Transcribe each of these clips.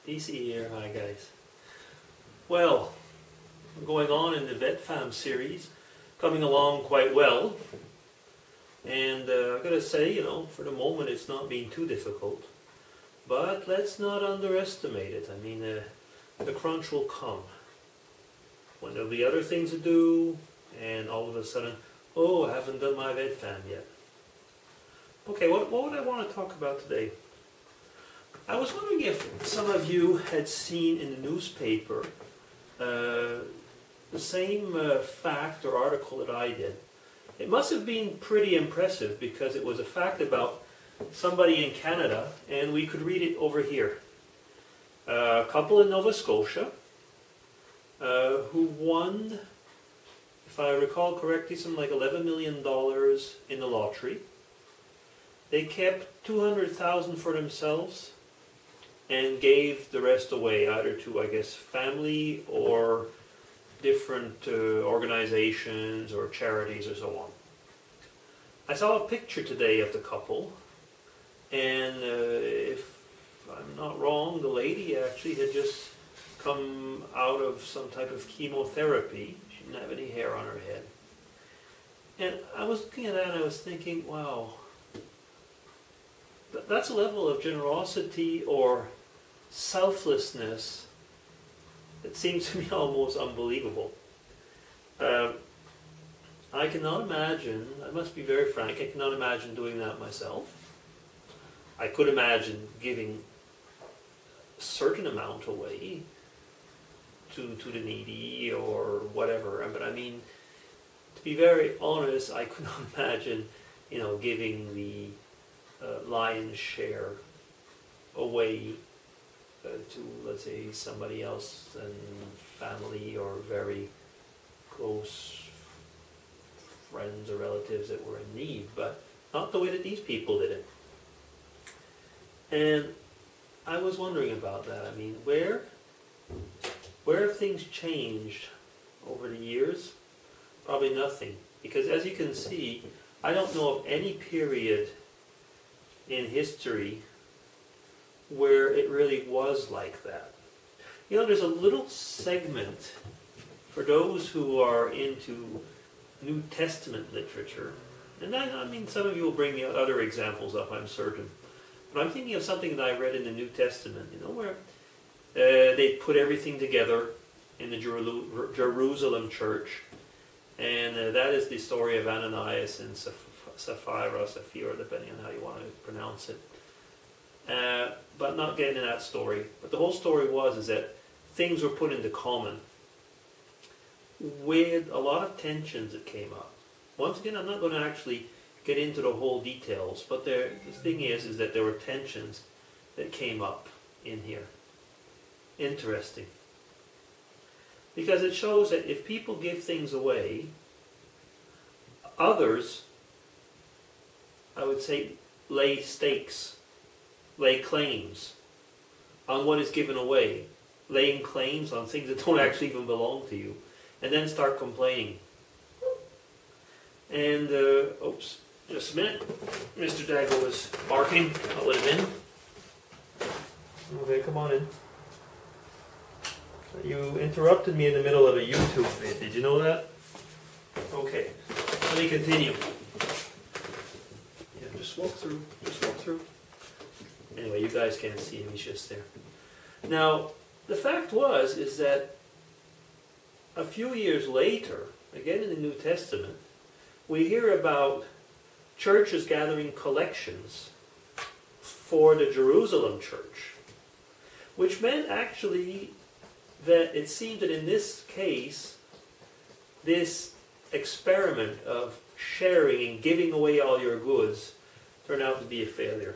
DC here, hi guys. Well, we're going on in the VEDFAM series, coming along quite well. And I've got to say, for the moment it's not being too difficult. But let's not underestimate it. I mean, the crunch will come. When there'll be other things to do, and all of a sudden, oh, I haven't done my VEDFAM yet. Okay, what would I want to talk about today? I was wondering if some of you had seen in the newspaper the same fact or article that I did. It must have been pretty impressive because it was a fact about somebody in Canada, and we could read it over here. A couple in Nova Scotia who won, if I recall correctly, something like $11 million in the lottery. They kept $200,000 for themselves and gave the rest away, either to, I guess, family or different organizations or charities or so on. I saw a picture today of the couple, and if I'm not wrong, the lady actually had just come out of some type of chemotherapy. She didn't have any hair on her head. And I was looking at that and I was thinking, wow, that's a level of generosity or selflessness that seems to me almost unbelievable. I cannot imagine, I must be very frank, I cannot imagine doing that myself. I could imagine giving a certain amount away to the needy or whatever, but I mean, to be very honest, I could not imagine, giving the lion's share away to, let's say, somebody else and family or very close friends or relatives that were in need, but not the way that these people did it. And I was wondering about that. I mean, where have things changed over the years? Probably nothing. Because as you can see, I don't know of any period in history where it really was like that. There's a little segment for those who are into New Testament literature, and I mean, some of you will bring me other examples up, I'm certain. But I'm thinking of something that I read in the New Testament, where they put everything together in the Jerusalem church, and that is the story of Ananias and Sapphira, depending on how you want to pronounce it. But not getting into that story. But the whole story is that things were put into common with a lot of tensions that came up. Once again, I'm not going to actually get into the whole details, but the thing is that there were tensions that came up in here. Interesting. Because it shows that if people give things away, others, I would say, lay stakes, lay claims on what is given away, laying claims on things that don't actually even belong to you, and then start complaining. And, oops, just a minute. Mr. Dago is barking. I'll let him in. Okay, come on in. You interrupted me in the middle of a YouTube vid. Did you know that? Okay, let me continue. Yeah, just walk through. Anyway, you guys can't see him. He's just there. Now, the fact is that a few years later, again in the New Testament, we hear about churches gathering collections for the Jerusalem church, which meant actually that it seemed that in this case, this experiment of sharing and giving away all your goods turned out to be a failure.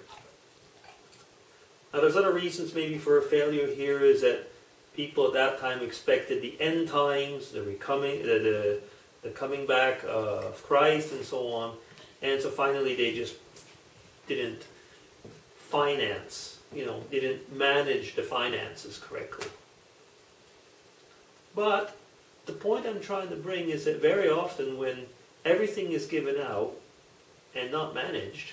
Now there's other reasons maybe for a failure here, is that people at that time expected the end times, the coming back of Christ and so on, and so finally they just didn't didn't manage the finances correctly. But the point I'm trying to bring is that very often when everything is given out and not managed,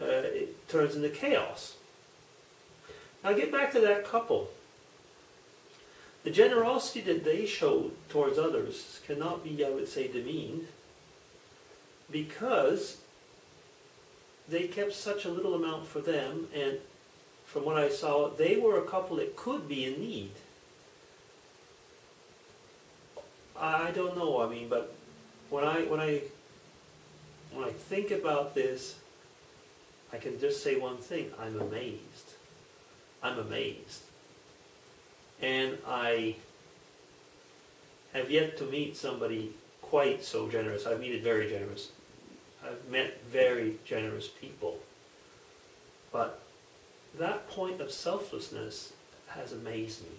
it turns into chaos. I'll get back to that couple. The generosity that they showed towards others cannot be, I would say, demeaned, because they kept such a little amount for them, and from what I saw, they were a couple that could be in need. I don't know, I mean, but when I think about this, I can just say one thing: I'm amazed. I'm amazed. And I have yet to meet somebody quite so generous. I've met very generous. I've met very generous people. But that point of selflessness has amazed me.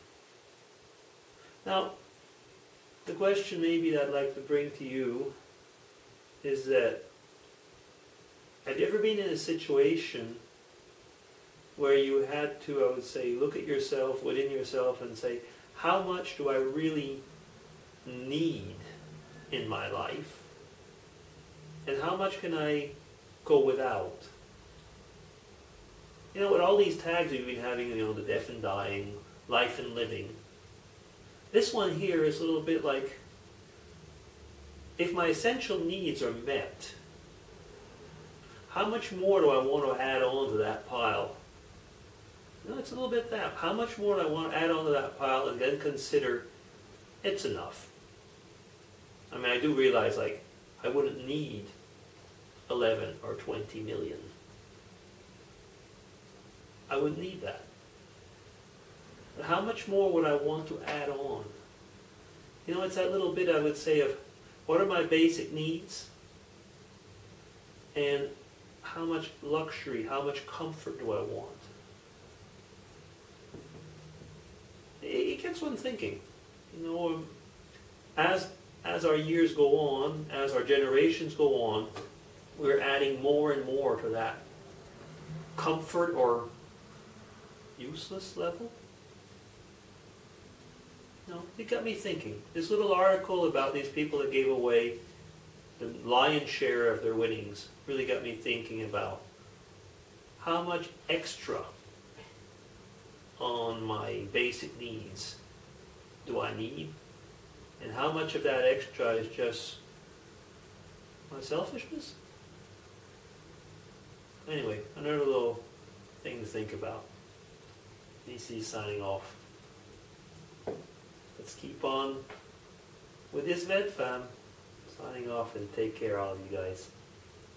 Now, the question maybe that I'd like to bring to you is that, have you ever been in a situation where you had to, I would say, look at yourself, within yourself, and say, how much do I really need in my life? And how much can I go without? You know, with all these tags we've been having, you know, the death and dying, life and living, this one here is a little bit like, if my essential needs are met, how much more do I want to add on to that pile? You know, it's a little bit that. How much more do I want to add on to that pile and then consider it's enough? I mean, I do realize, like, I wouldn't need 11 or 20 million. I wouldn't need that. But how much more would I want to add on? You know, it's that little bit, I would say, of what are my basic needs? And how much luxury, how much comfort do I want? It gets one thinking. You know, as our years go on, as our generations go on, we're adding more and more to that comfort or useless level. No, it got me thinking. This little article about these people that gave away the lion's share of their winnings really got me thinking about how much extra on my basic needs do I need, and how much of that extra is just my selfishness? Anyway, another little thing to think about. DC signing off. Let's keep on with this VEDFAM. Signing off, and take care, all of you guys.